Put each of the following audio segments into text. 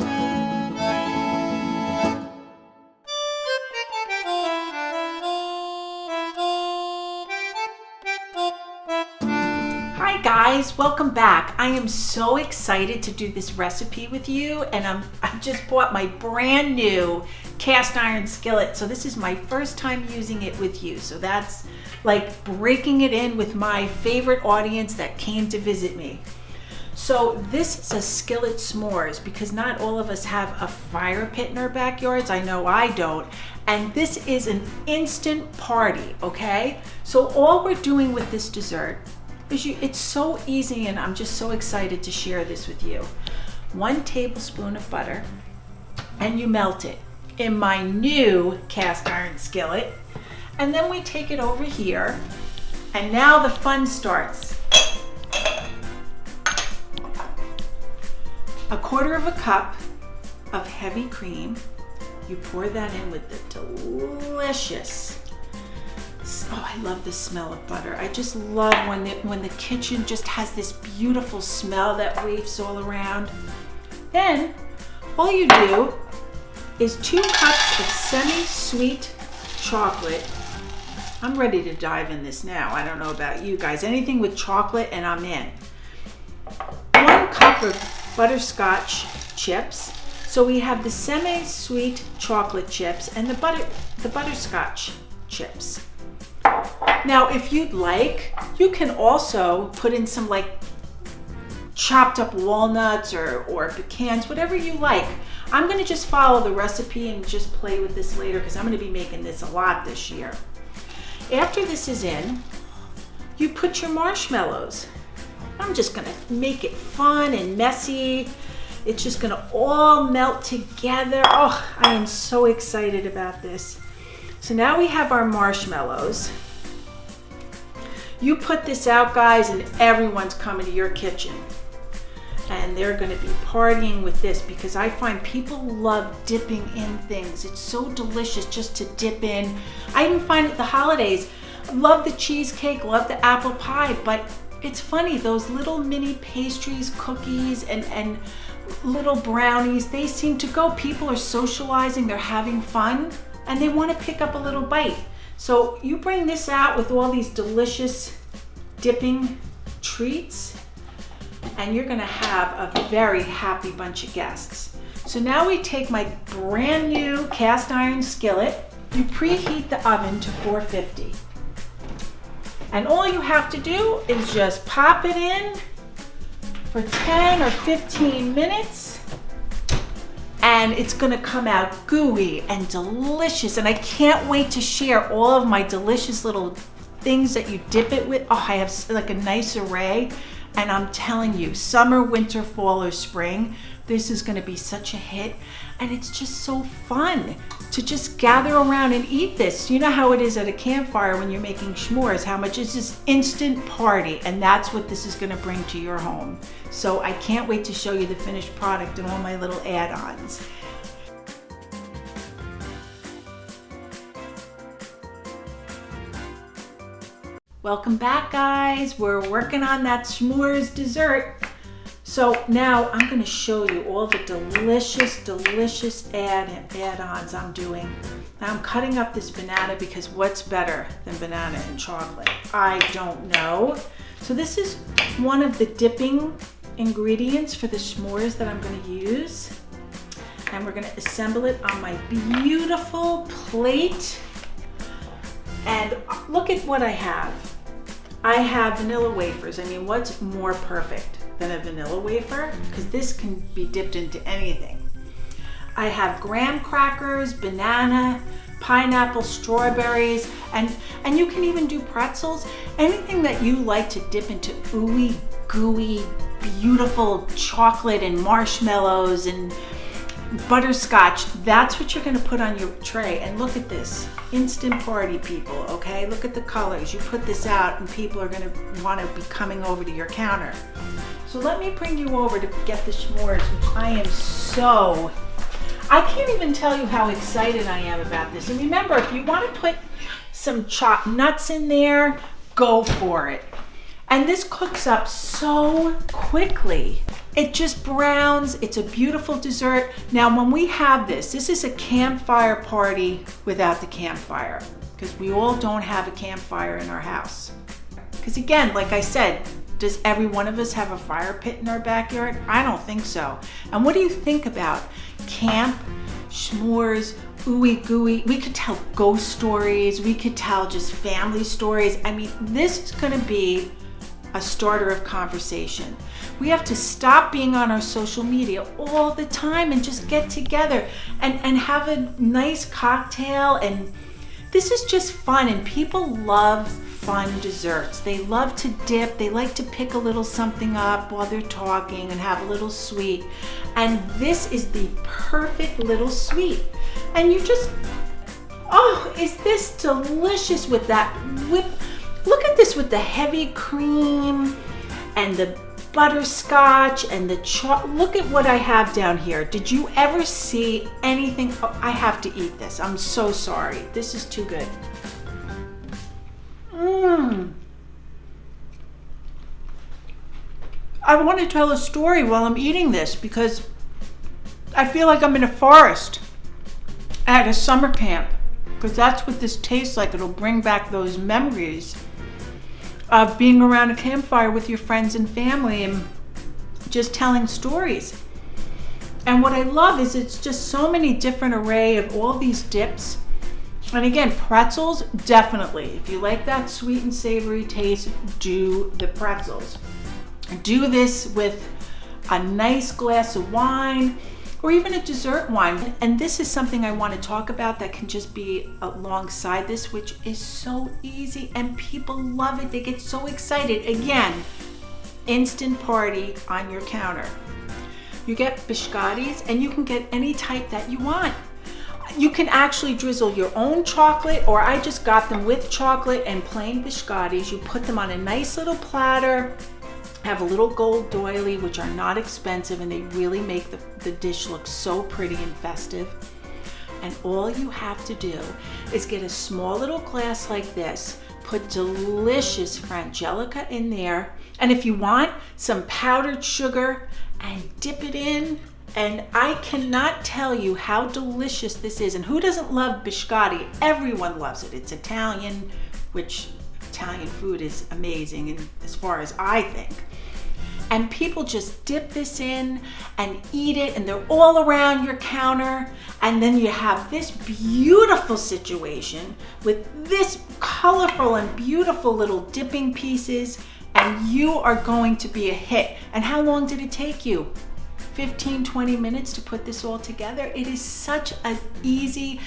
Hi guys, welcome back. I am so excited to do this recipe with you, and I just bought my brand new cast iron skillet. So this is my first time using it with you. So that's like breaking it in with my favorite audience that came to visit me. So this is a skillet s'mores because not all of us have a fire pit in our backyards. I know I don't. And this is an instant party, okay? So all we're doing with this dessert is it's so easy, and I'm just so excited to share this with you. 1 tablespoon of butter, and you melt it in my new cast iron skillet. And then we take it over here, and now the fun starts. 1/4 cup of heavy cream. You pour that in with the delicious, oh, I love the smell of butter. I just love when the kitchen just has this beautiful smell that wafts all around. Then all you do is 2 cups of semi-sweet chocolate. I'm ready to dive in this now. I don't know about you guys. Anything with chocolate and I'm in. 1 cup of butterscotch chips. So we have the semi-sweet chocolate chips and the butterscotch chips. Now, if you'd like, you can also put in some like chopped up walnuts or pecans, whatever you like. I'm gonna just follow the recipe and just play with this later because I'm gonna be making this a lot this year. After this is in, you put your marshmallows. I'm just gonna make it fun and messy. It's just gonna all melt together. Oh, I am so excited about this. So now we have our marshmallows. You put this out, guys, and everyone's coming to your kitchen. And they're gonna be partying with this because I find people love dipping in things. It's so delicious just to dip in. I even find at the holidays, love the cheesecake, love the apple pie, but it's funny, those little mini pastries, cookies, and little brownies, they seem to go. People are socializing, they're having fun, and they want to pick up a little bite. So you bring this out with all these delicious dipping treats, and you're gonna have a very happy bunch of guests. So now we take my brand new cast iron skillet. You preheat the oven to 450. And all you have to do is just pop it in for 10 or 15 minutes. And it's gonna come out gooey and delicious. And I can't wait to share all of my delicious little things that you dip it with. Oh, I have like a nice array. And I'm telling you, summer, winter, fall, or spring, this is gonna be such a hit. And it's just so fun to just gather around and eat this. You know how it is at a campfire when you're making s'mores, how much it's just instant party. And that's what this is gonna bring to your home. So I can't wait to show you the finished product and all my little add-ons. Welcome back, guys. We're working on that s'mores dessert. So now I'm gonna show you all the delicious add-ons I'm doing. Now I'm cutting up this banana because what's better than banana and chocolate? I don't know. So this is one of the dipping ingredients for the s'mores that I'm gonna use. And we're gonna assemble it on my beautiful plate. And look at what I have. I have vanilla wafers. I mean, what's more perfect than a vanilla wafer? Because this can be dipped into anything. I have graham crackers, banana, pineapple, strawberries, and you can even do pretzels. Anything that you like to dip into ooey, gooey, beautiful chocolate and marshmallows and butterscotch, that's what you're gonna put on your tray. And look at this, instant party, people, okay? Look at the colors. You put this out and people are gonna wanna be coming over to your counter. So let me bring you over to get the s'mores, which I can't even tell you how excited I am about this. And remember, if you wanna put some chopped nuts in there, go for it. And this cooks up so quickly. It just browns. It's a beautiful dessert. Now, when we have this is a campfire party without the campfire, because we all don't have a campfire in our house. Because again, like I said, does every one of us have a fire pit in our backyard? I don't think so. And what do you think about camp, s'mores, ooey gooey? We could tell ghost stories. We could tell just family stories. I mean, this is gonna be a starter of conversation. We have to stop being on our social media all the time and just get together and have a nice cocktail. And this is just fun, and people love fun desserts. They love to dip. They like to pick a little something up while they're talking and have a little sweet. And this is the perfect little sweet. And you just, oh, is this delicious with that whip? Look at this with the heavy cream and the butterscotch and the look at what I have down here. Did you ever see anything? Oh, I have to eat this. I'm so sorry. This is too good. I want to tell a story while I'm eating this because I feel like I'm in a forest at a summer camp, because that's what this tastes like. It'll bring back those memories of being around a campfire with your friends and family and just telling stories. And what I love is it's just so many different array of all these dips. And again, pretzels, definitely. If you like that sweet and savory taste, do the pretzels. Do this with a nice glass of wine or even a dessert wine. And this is something I want to talk about that can just be alongside this, which is so easy and people love it. They get so excited. Again, instant party on your counter. You get biscottis, and you can get any type that you want. You can actually drizzle your own chocolate, or I just got them with chocolate and plain biscottis. You put them on a nice little platter, have a little gold doily, which are not expensive, and they really make the dish look so pretty and festive. And all you have to do is get a small little glass like this, put delicious frangelica in there, and if you want some powdered sugar, and dip it in. And I cannot tell you how delicious this is. And who doesn't love biscotti? Everyone loves it. It's Italian, which Italian food is amazing, and as far as I think. And people just dip this in and eat it, and they're all around your counter. And then you have this beautiful situation with this colorful and beautiful little dipping pieces, and you are going to be a hit. And how long did it take you? 15-20 minutes to put this all together. It is such an easy,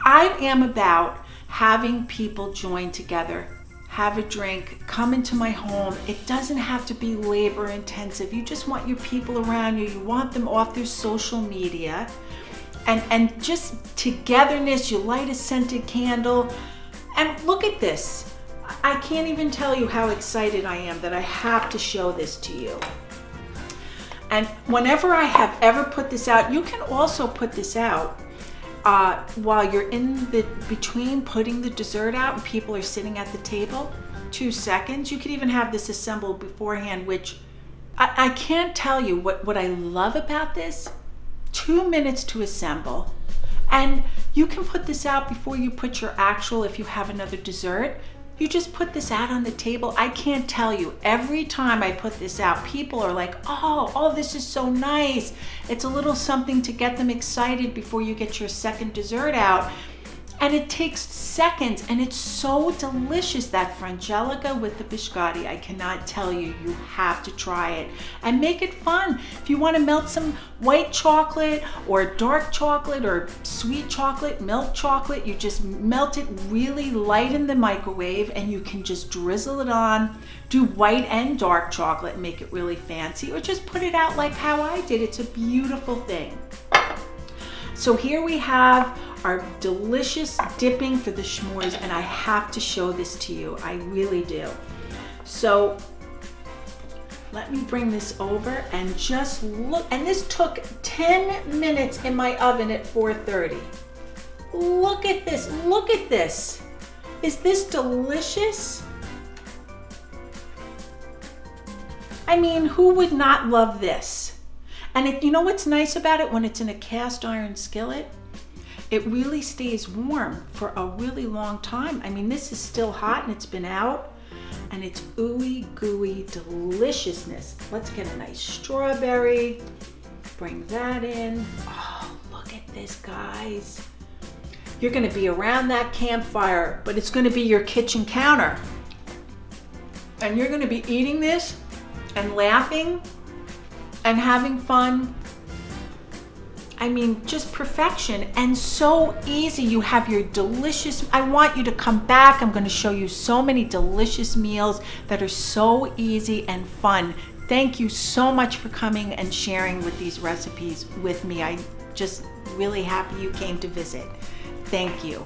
I am about having people join together, have a drink, come into my home. It doesn't have to be labor intensive. You just want your people around you. You want them off their social media, and just togetherness. You light a scented candle, and look at this. I can't even tell you how excited I am that I have to show this to you. And whenever I have ever put this out, you can also put this out while you're in the between putting the dessert out and people are sitting at the table. 2 seconds. You could even have this assembled beforehand, which I can't tell you what I love about this. 2 minutes to assemble. And you can put this out before you put your actual, if you have another dessert. You just put this out on the table. I can't tell you, every time I put this out, people are like, oh, this is so nice. It's a little something to get them excited before you get your second dessert out. And it takes seconds, and it's so delicious, that frangelica with the biscotti. I cannot tell you, you have to try it and make it fun. If you want to melt some white chocolate or dark chocolate or sweet chocolate, milk chocolate, you just melt it really light in the microwave, and you can just drizzle it on. Do white and dark chocolate and make it really fancy, or just put it out like how I did. It's a beautiful thing. So here we have our delicious dipping for the s'mores, and I have to show this to you. I really do. So let me bring this over and just look. And this took 10 minutes in my oven at 430. Look at this. Look at this. Is this delicious? I mean, who would not love this? And you know what's nice about it? When it's in a cast iron skillet, it really stays warm for a really long time. I mean, this is still hot and it's been out, and it's ooey gooey deliciousness. Let's get a nice strawberry, bring that in. Oh, look at this, guys. You're gonna be around that campfire, but it's gonna be your kitchen counter. And you're gonna be eating this and laughing and having fun. I mean, just perfection, and so easy. You have your delicious, I want you to come back. I'm going to show you so many delicious meals that are so easy and fun. Thank you so much for coming and sharing with these recipes with me. I'm just really happy you came to visit. Thank you.